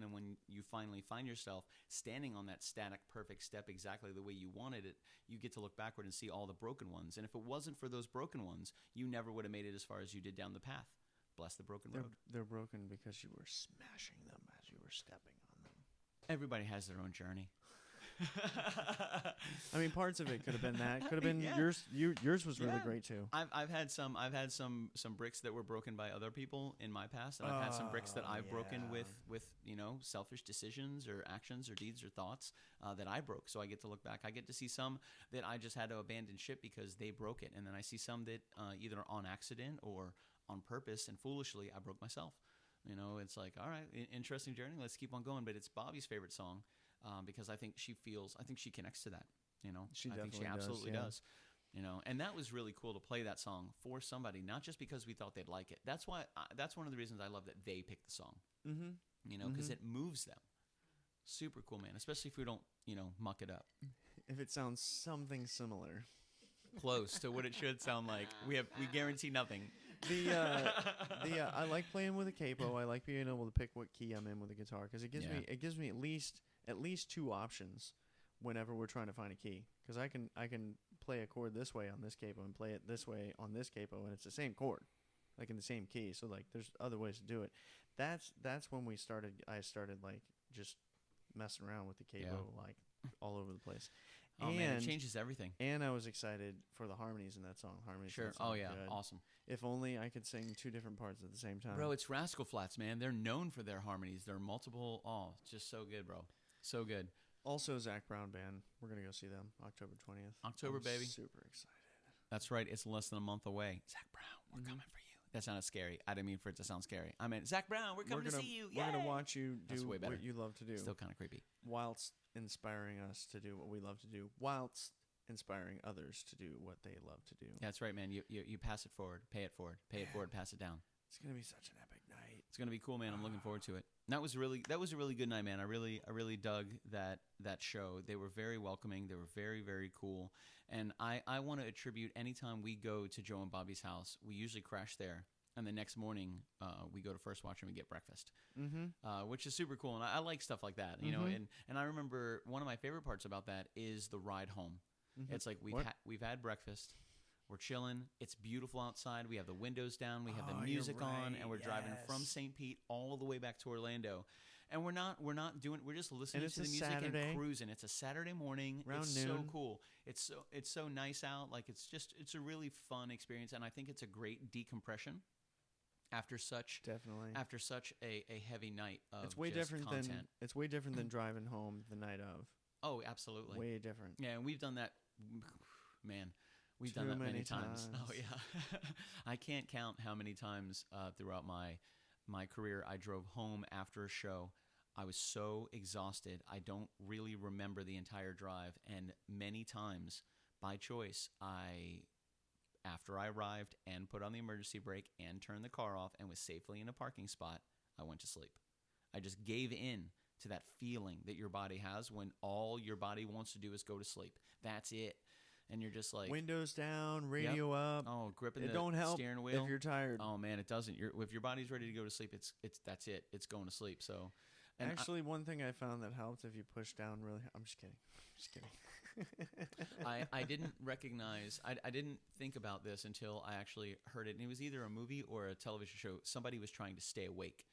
and when you finally find yourself standing on that static, perfect step exactly the way you wanted it, you get to look backward and see all the broken ones. And if it wasn't for those broken ones, you never would have made it as far as you did down the path. Bless the broken road. They're broken because you were smashing them as you were stepping on them. Everybody has their own journey. I mean, parts of it could have been that. Could have been Yeah. yours was really Yeah. great too. I've had some bricks that were broken by other people in my past, and I've had some bricks that I've broken yeah. with selfish decisions or actions or deeds or thoughts that I broke. So I get to look back. I get to see some that I just had to abandon ship because they broke it, and then I see some that either on accident or on purpose and foolishly I broke myself. It's like, all right, interesting journey. Let's keep on going. But it's Bobbi's favorite song because I think she connects to that. She I think she definitely absolutely does, does. And that was really cool to play that song for somebody, not just because we thought they'd like it. That's why. That's one of the reasons I love that they picked the song. Mm-hmm. Because it moves them. Super cool, man. Especially if we don't, muck it up. If it sounds something similar, close to what it should sound like, we guarantee nothing. I like playing with a capo. I like being able to pick what key I'm in with a guitar because it gives me at least two options whenever we're trying to find a key. Because I can play a chord this way on this capo and play it this way on this capo, and it's the same chord, like in the same key. So like, there's other ways to do it. That's when I started like just messing around with the capo like all over the place. Oh, man, it changes everything. And I was excited for the harmonies in that song. Sure. Oh, yeah. Good. Awesome. If only I could sing two different parts at the same time. Bro, it's Rascal Flats, man. They're known for their harmonies. They're multiple. Oh, just so good, bro. So good. Also, Zach Brown Band. We're going to go see them October 20th. October, baby. Super excited. That's right. It's less than a month away. Zach Brown, we're coming for you. That sounded scary. I didn't mean for it to sound scary. I meant, Zach Brown, we're coming to see you. We're going to watch you do what you love to do. Still kind of creepy. Whilst inspiring us to do what we love to do. Whilst inspiring others to do what they love to do. That's right, man. You pass it forward, pay it forward, pass it down. It's gonna be such an epic night. It's gonna be cool, man. I'm looking forward to it. And that was a really good night, man. I really dug that show. They were very welcoming. They were very, very cool. And I want to attribute anytime we go to Joe and Bobby's house, we usually crash there. And the next morning, we go to First Watch and we get breakfast, which is super cool. And I like stuff like that, you know. And I remember one of my favorite parts about that is the ride home. It's like we've had breakfast, we're chilling. It's beautiful outside. We have the windows down. We have the music on, and we're driving from St. Pete all the way back to Orlando. And we're just listening to the music and cruising. It's a Saturday morning. It's noon. So cool. It's so nice out. Like it's a really fun experience, and I think it's a great decompression after such a heavy night of it's way different content. It's way different than driving home the night of. Oh, absolutely. Way different. Yeah, and we've done that. Man, we've done that many times. Oh yeah, I can't count how many times throughout my career I drove home after a show. I was so exhausted. I don't really remember the entire drive, and many times by choice, after I arrived and put on the emergency brake and turned the car off and was safely in a parking spot, I went to sleep. I just gave in to that feeling that your body has when all your body wants to do is go to sleep. That's it. And you're just like... windows down, radio up. Oh, gripping the don't help steering wheel. If you're tired. Oh, man, it doesn't. If your body's ready to go to sleep, that's it. It's going to sleep. So, and actually, one thing I found that helps if you push down really... I'm just kidding. I didn't recognize... I didn't think about this until I actually heard it. And it was either a movie or a television show. Somebody was trying to stay awake.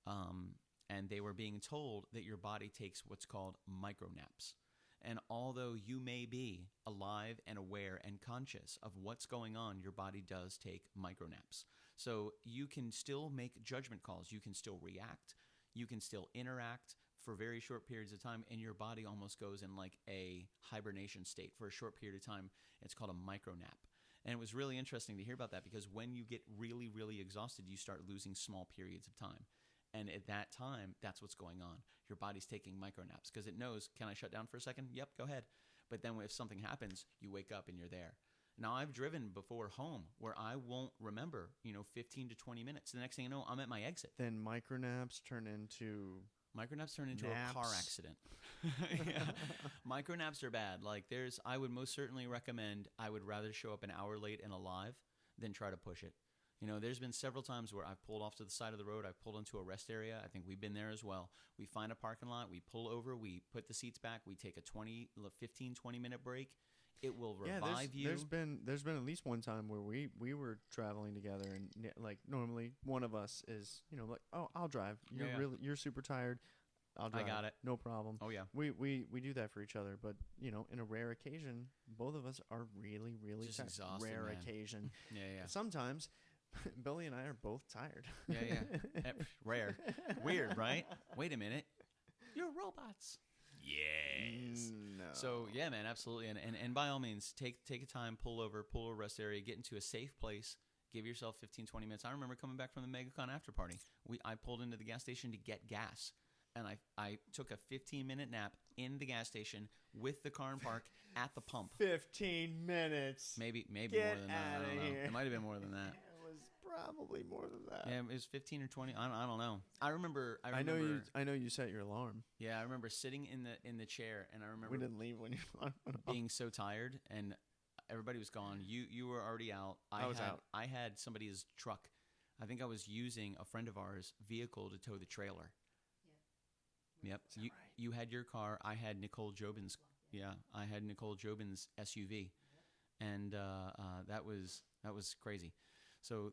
And they were being told that your body takes what's called micro naps. And although you may be alive and aware and conscious of what's going on, your body does take micro naps. So you can still make judgment calls. You can still react. You can still interact for very short periods of time, and your body almost goes in like a hibernation state for a short period of time. It's called a micro nap. And it was really interesting to hear about that because when you get really, really exhausted, you start losing small periods of time. And at that time, that's what's going on. Your body's taking micro naps because it knows, can I shut down for a second? Yep, go ahead. But then if something happens, you wake up and you're there. Now, I've driven before home where I won't remember, 15 to 20 minutes. The next thing you know, I'm at my exit. Then micro naps turn into a car accident. Yeah. Micro naps are bad. Like I would most certainly recommend, I would rather show up an hour late and alive than try to push it. There's been several times where I've pulled off to the side of the road. I've pulled into a rest area. I think we've been there as well. We find a parking lot. We pull over. We put the seats back. We take a 15, 20-minute break. It will revive you. There's been at least one time where we were traveling together, and like normally one of us is like, oh, I'll drive. You're super tired. I'll drive. I got it. No problem. Oh yeah. We do that for each other, but in a rare occasion, both of us are really, really Just tired. exhausted, Rare man. occasion. Yeah. Sometimes Billy and I are both tired. Yeah. Rare. Weird, right? Wait a minute. You're robots. Yes. No. So yeah, man, absolutely. And by all means, take a time, pull over rest area, get into a safe place. Give yourself 15, 20 minutes. I remember coming back from the MegaCon after party. I pulled into the gas station to get gas. And I took a 15-minute nap in the gas station with the car in park at the pump. 15 minutes. Maybe Get more than that. I outta don't know. here. It might have been more than that. It was probably more than that. Yeah, it was 15 or 20. I don't know. I remember. I know you set your alarm. Yeah, I remember sitting in the chair, and I remember We didn't leave when your alarm went off. being so tired, and everybody was gone. You were already out. I was out. I had somebody's truck. I think I was using a friend of ours' vehicle to tow the trailer. Yep. You had your car. I had Nicole Jobin's. Yeah, I had Nicole Jobin's SUV, and that was crazy. So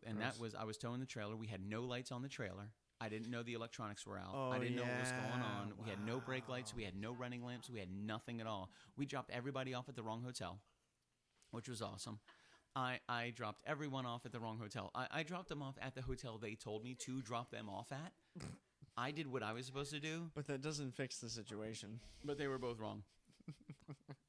I was towing the trailer. We had no lights on the trailer. I didn't know the electronics were out. Oh, I didn't know what was going yeah. on. We had no brake lights. We had no running lamps. We had nothing at all. We dropped everybody off at the wrong hotel, which was awesome. I dropped everyone off at the wrong hotel. I dropped them off at the hotel they told me to drop them off at. I did what I was supposed to do. But that doesn't fix the situation. But they were both wrong.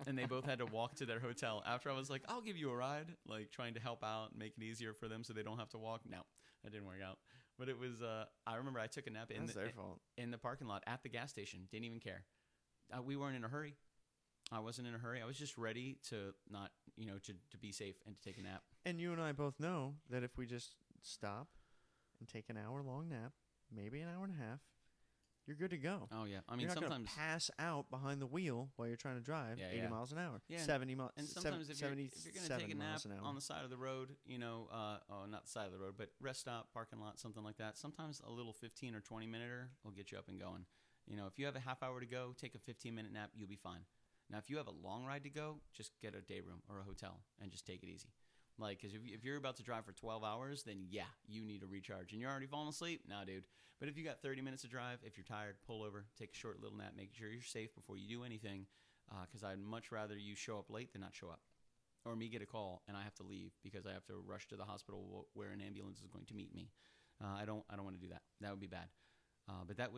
And they both had to walk to their hotel. After I was like, I'll give you a ride, like trying to help out and make it easier for them so they don't have to walk. No, that didn't work out. But it was, I remember I took a nap in the parking lot at the gas station. Didn't even care. We weren't in a hurry. I wasn't in a hurry. I was just ready to not, to be safe and to take a nap. And you and I both know that if we just stop and take an hour-long nap, maybe an hour and a half, you're good to go. Oh, yeah. I mean, you're not sometimes gonna pass out behind the wheel while you're trying to drive 80 miles an hour. Yeah. 70 miles. And sometimes if you're going to take a nap on the side of the road, not the side of the road, but rest stop, parking lot, something like that, sometimes a little 15 or 20-minuter will get you up and going. If you have a half hour to go, take a 15-minute nap, you'll be fine. Now, if you have a long ride to go, just get a day room or a hotel and just take it easy. Like, because if you're about to drive for 12 hours, then yeah, you need a recharge. And you're already falling asleep? Nah, dude. But if you got 30 minutes to drive, if you're tired, pull over, take a short little nap, make sure you're safe before you do anything. Because I'd much rather you show up late than not show up. Or me get a call and I have to leave because I have to rush to the hospital where an ambulance is going to meet me. I don't want to do that. That would be bad. But that's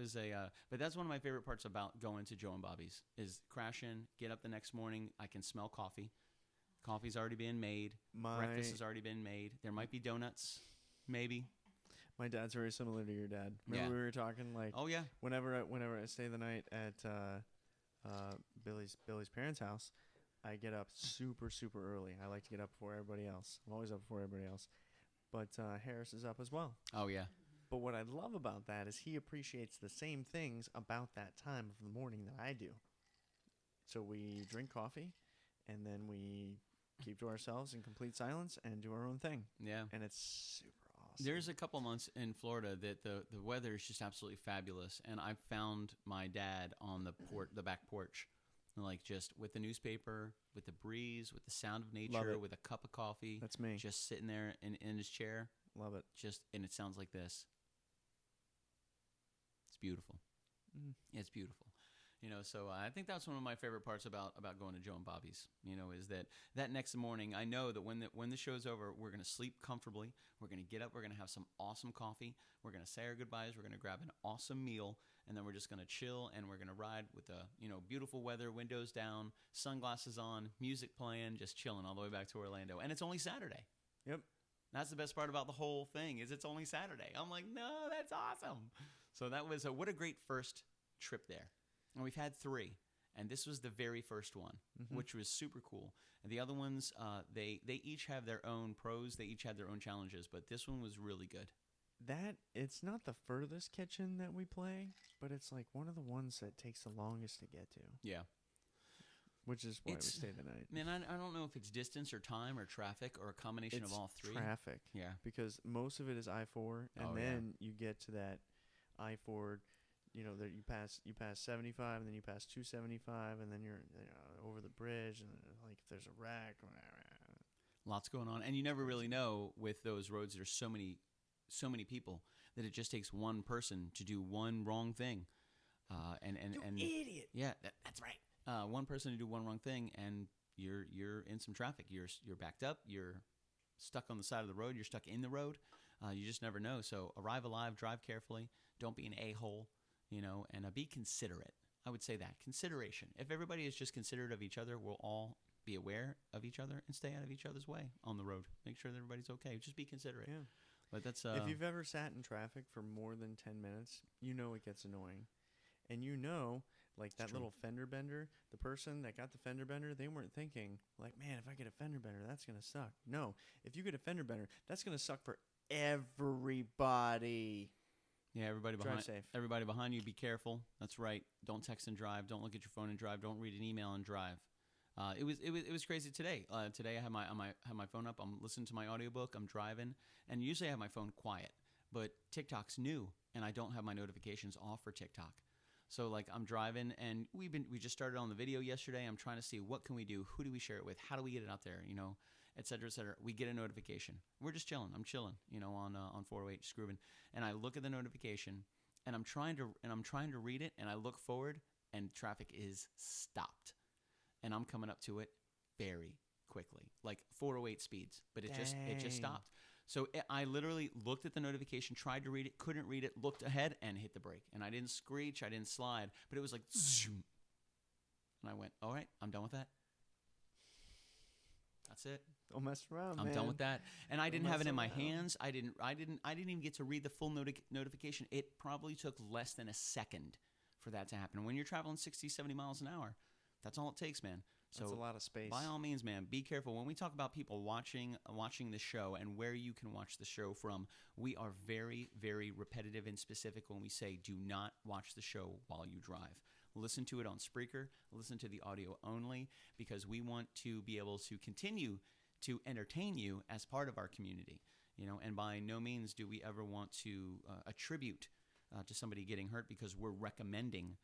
one of my favorite parts about going to Joe and Bobby's is crash in, get up the next morning. I can smell coffee. Coffee's already been made. Breakfast has already been made. There might be donuts, maybe. My dad's very similar to your dad. Remember we were talking like, oh yeah, whenever I stay the night at Billy's parents' house, I get up super early. I like to get up before everybody else. I'm always up before everybody else. But Harris is up as well. Oh yeah. But what I love about that is he appreciates the same things about that time of the morning that I do. So we drink coffee, and then we keep to ourselves in complete silence and do our own thing. Yeah. And it's super awesome. There's a couple months in Florida that the weather is just absolutely fabulous. And I found my dad on the back porch, like just with the newspaper, with the breeze, with the sound of nature, with a cup of coffee. That's me. Just sitting there in his chair. Love it. And it sounds like this. It's beautiful. It's beautiful. So I think that's one of my favorite parts about going to Joe and Bobby's, is that next morning, I know that when the show's over, we're going to sleep comfortably. We're going to get up. We're going to have some awesome coffee. We're going to say our goodbyes. We're going to grab an awesome meal, and then we're just going to chill, and we're going to ride with the, beautiful weather, windows down, sunglasses on, music playing, just chilling all the way back to Orlando. And it's only Saturday. Yep. That's the best part about the whole thing is it's only Saturday. I'm like, no, that's awesome. So that was what a great first trip there. And we've had 3, and this was the very first one, which was super cool. And the other ones, they each have their own pros. They each had their own challenges, but this one was really good. It's not the furthest kitchen that we play, but it's like one of the ones that takes the longest to get to. Yeah. Which is why we stayed the night. Man, I don't know if it's distance or time or traffic or a combination of all 3. Traffic. Yeah. Because most of it is I-4, and then you get to that I-4, that you pass 75, and then you pass 275, and then you're over the bridge, and like if there's a wreck. Lots going on, and you never really know with those roads. There's so many people that it just takes one person to do one wrong thing. and idiot. Yeah, that's right. One person to do one wrong thing, and you're in some traffic. You're backed up. You're stuck on the side of the road. You're stuck in the road. You just never know. So arrive alive, drive carefully. Don't be an a-hole, and be considerate. I would say that. Consideration. If everybody is just considerate of each other, we'll all be aware of each other and stay out of each other's way on the road. Make sure that everybody's okay. Just be considerate. Yeah. But that's if you've ever sat in traffic for more than 10 minutes, it gets annoying. And like that little fender bender, the person that got the fender bender, they weren't thinking like, man, if I get a fender bender, that's going to suck. No, if you get a fender bender, that's going to suck for everybody. Yeah, everybody behind you, be careful. That's right. Don't text and drive. Don't look at your phone and drive. Don't read an email and drive. It was crazy today. Today I have my phone up. I'm listening to my audiobook. I'm driving, and usually I have my phone quiet. But TikTok's new, and I don't have my notifications off for TikTok. So like I'm driving, and we just started on the video yesterday. I'm trying to see what can we do, who do we share it with, how do we get it out there, et cetera, et cetera. We get a notification. We're just chilling. I'm chilling, on 408 Screwbin, and I look at the notification, and I'm trying to read it, and I look forward, and traffic is stopped, and I'm coming up to it very quickly, like 408 speeds, but it just stopped. So I literally looked at the notification, tried to read it, couldn't read it, looked ahead, and hit the brake. And I didn't screech, I didn't slide, but it was like zoom. And I went, all right, I'm done with that. That's it. Don't mess around, I'm man. done with that. And I didn't have it in my hands. I didn't even get to read the full notification. It probably took less than a second for that to happen. When you're traveling 60, 70 miles an hour, that's all it takes, man. So that's a lot of space. By all means, man, be careful. When we talk about people watching the show and where you can watch the show from, we are very, very repetitive and specific when we say do not watch the show while you drive. Listen to it on Spreaker. Listen to the audio only, because we want to be able to continue to entertain you as part of our community. And by no means do we ever want to attribute to somebody getting hurt, because we're recommending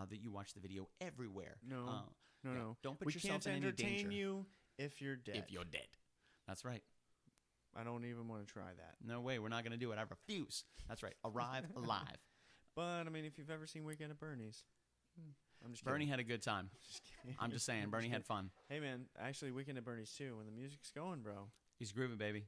that you watch the video everywhere. No. Don't put yourself in any danger. We can't entertain you if you're dead. If you're dead. That's right. I don't even want to try that. No way. We're not going to do it. I refuse. That's right. Arrive alive. But, if you've ever seen Weekend at Bernie's. I'm just Bernie kidding. had a good time. I'm just saying. Bernie had fun. Hey, man. Actually, Weekend at Bernie's, too. When the music's going, bro. He's grooving, baby.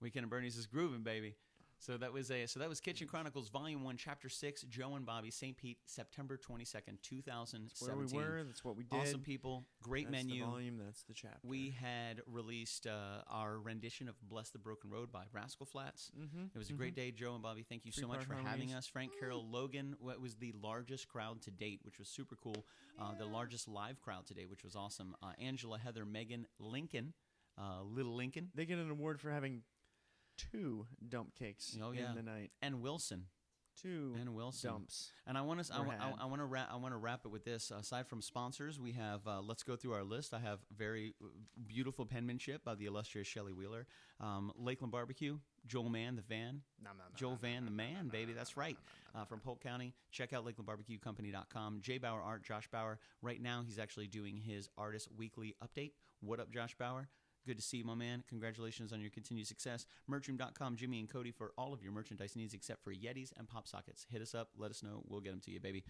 Weekend at Bernie's is grooving, baby. So that was Kitchen Chronicles Volume 1, Chapter 6, Joe and Bobby, St. Pete, September 22nd, 2017. That's where we were. That's what we did. Awesome people. Great menu. That's the volume. That's the chapter. We had released our rendition of Bless the Broken Road by Rascal Flatts. Mm-hmm. It was a great day, Joe and Bobby. Thank you so much for having us. Frank Carroll, Logan, what was the largest crowd to date, which was super cool. The largest live crowd to date, which was awesome. Angela, Heather, Megan, Lincoln, Little Lincoln. They get an award for having 2 dump cakes in the night, and Wilson, 2 Wilson dumps. And I want to wrap it with this. Aside from sponsors, we have let's go through our list. I have very beautiful penmanship by the illustrious Shelley Wheeler. Lakeland Barbecue, Joel Mann the Van, Joel Van the Man, baby, that's right. From Polk County. Check out LakelandBarbecueCompany.com. Jay Bauer Art, Josh Bauer. Right now, he's actually doing his Artist Weekly Update. What up, Josh Bauer? Good to see you, my man. Congratulations on your continued success. Merchroom.com, Jimmy and Cody, for all of your merchandise needs except for Yetis and Pop Sockets. Hit us up. Let us know. We'll get them to you, baby.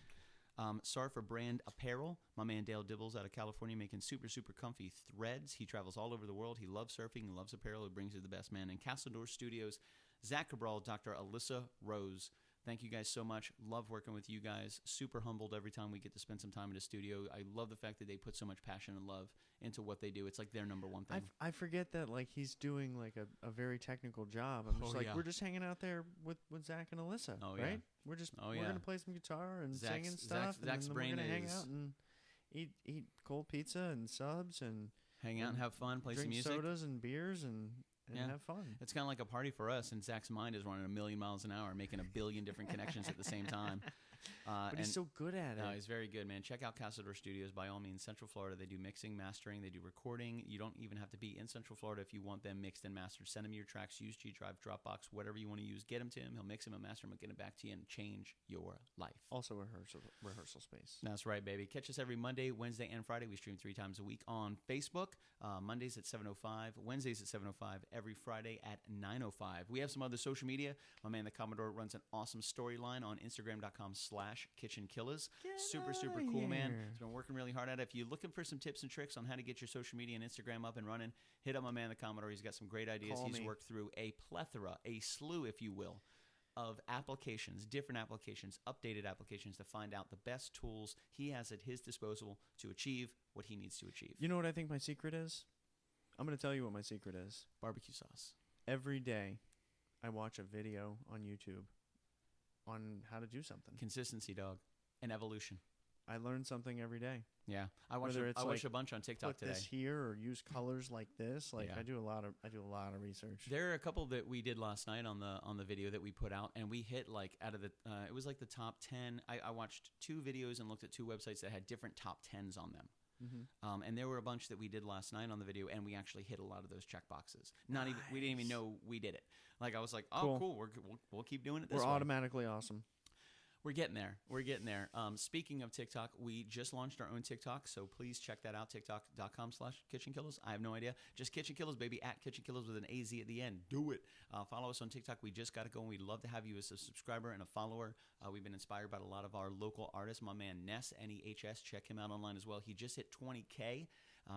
Sorry for Brand Apparel. My man Dale Dibbles out of California making super, super comfy threads. He travels all over the world. He loves surfing. He loves apparel. He brings you the best, man. And Castle Door Studios, Zach Cabral, Dr. Alyssa Rose. Thank you guys so much. Love working with you guys. Super humbled every time we get to spend some time in the studio. I love the fact that they put so much passion and love into what they do. It's like their number one thing. I forget that he's doing a very technical job. I'm just we're just hanging out there with Zach and Alyssa, right? We're just we're gonna play some guitar and sing and stuff, Zach's and then we're gonna hang out and eat cold pizza and subs and hang out and have fun, play drink some music, sodas and beers and have fun. It's kind of like a party for us, and Zach's mind is running 1,000,000 miles an hour, making 1 billion different connections at the same time. But he's so good at it. No, he's very good, man. Check out Casador Studios, by all means. Central Florida, they do mixing, mastering, they do recording. You don't even have to be in Central Florida if you want them mixed and mastered. Send him your tracks, use G Drive, Dropbox, whatever you want to use. Get them to him. He'll mix them and master them and get them back to you and change your life. Also rehearsal space. That's right, baby. Catch us every Monday, Wednesday, and Friday. We stream 3 times a week on Facebook. Mondays at 7:05, Wednesdays at 7:05, every Friday at 9:05. We have some other social media. My man, the Commodore, runs an awesome storyline on Instagram.com/. Facebook.com/KitchenKillaz. Get Super outta cool, man. here. He's been working really hard at it. If you're looking for some tips and tricks on how to get your social media and Instagram up and running, hit up my man, the Commodore. He's got some great ideas. Call He's me. worked through a plethora, a slew, if you will, of applications, different applications, updated applications to find out the best tools he has at his disposal to achieve what he needs to achieve. You know what I think my secret is? I'm going to tell you what my secret is. Barbecue sauce. Every day, I watch a video on YouTube on how to do something. Consistency, dog. And evolution. I learn something every day. Yeah. I watched a bunch on TikTok Put today. this here or use colors like this. Like Yeah. I do a lot of research. There are a couple that we did last night on the video that we put out, and we hit like out of the it was like the top 10. I watched 2 videos and looked at 2 websites that had different top 10s on them. Mm-hmm. And there were a bunch that we did last night on the video, and we actually hit a lot of those check boxes. Not even we didn't even know we did it. Like I was like, oh, cool. We'll keep doing it this We're way. automatically awesome. We're getting there. We're getting there. Speaking of TikTok, we just launched our own TikTok, so please check that out, tiktok.com/KitchenKillaz. I have no idea. Just KitchenKillaz, baby, at KitchenKillaz with an AZ at the end. Do it. Follow us on TikTok. We just got it going. We'd love to have you as a subscriber and a follower. We've been inspired by a lot of our local artists. My man, Ness, Nehs. Check him out online as well. He just hit 20K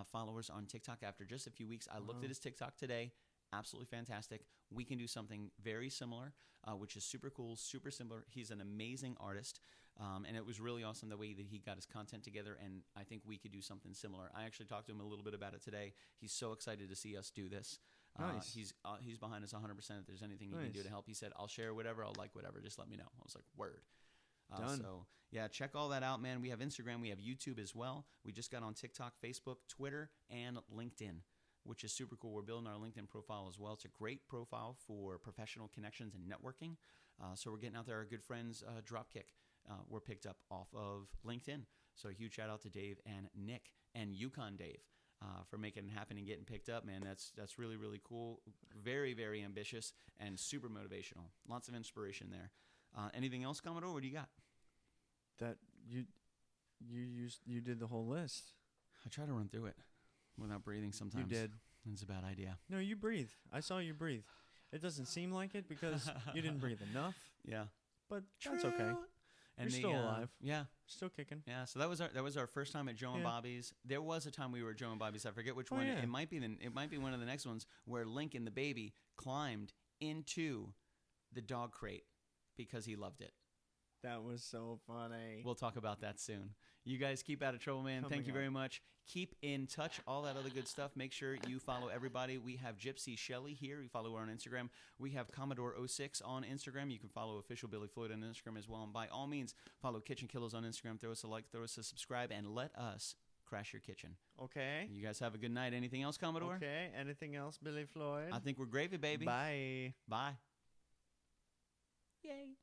followers on TikTok after just a few weeks. I looked at his TikTok today. Absolutely fantastic. We can do something very similar, which is super cool, super similar. He's an amazing artist, and it was really awesome the way that he got his content together, and I think we could do something similar. I actually talked to him a little bit about it today. He's so excited to see us do this. Nice. He's behind us 100%. If there's anything you can do to help, he said, I'll share whatever, I'll like whatever, just let me know. I was like, word. Done. So, yeah, check all that out, man. We have Instagram, we have YouTube as well. We just got on TikTok, Facebook, Twitter, and LinkedIn, which is super cool. We're building our LinkedIn profile as well. It's a great profile for professional connections and networking. So we're getting out there. Our good friends, Dropkick, were picked up off of LinkedIn. So a huge shout out to Dave and Nick and Yukon Dave for making it happen and getting picked up, man. That's really, really cool. Very, very ambitious and super motivational. Lots of inspiration there. Anything else, Commodore? What do you got? That you did the whole list. I try to run through it without breathing sometimes. You did. It's a bad idea. No, you breathe. I saw you breathe. It doesn't seem like it because you didn't breathe enough, Yeah. but that's okay. And You're still alive. Yeah. Still kicking. Yeah, so that was our first time at Joe and Yeah. Bobby's. There was a time we were at Joe and Bobby's. I forget which Oh, one. yeah. It might be one of the next ones where Lincoln, the baby, climbed into the dog crate because he loved it. That was so funny. We'll talk about that soon. You guys keep out of trouble, man. Thank you very much. Keep in touch, all that other good stuff. Make sure you follow everybody. We have Gypsy Shelley here. You follow her on Instagram. We have Commodore06 on Instagram. You can follow Official Billy Floyd on Instagram as well. And by all means, follow KitchenKillaz on Instagram. Throw us a like, throw us a subscribe, and let us crash your kitchen. Okay. You guys have a good night. Anything else, Commodore? Okay. Anything else, Billy Floyd? I think we're gravy, baby. Bye. Bye. Yay.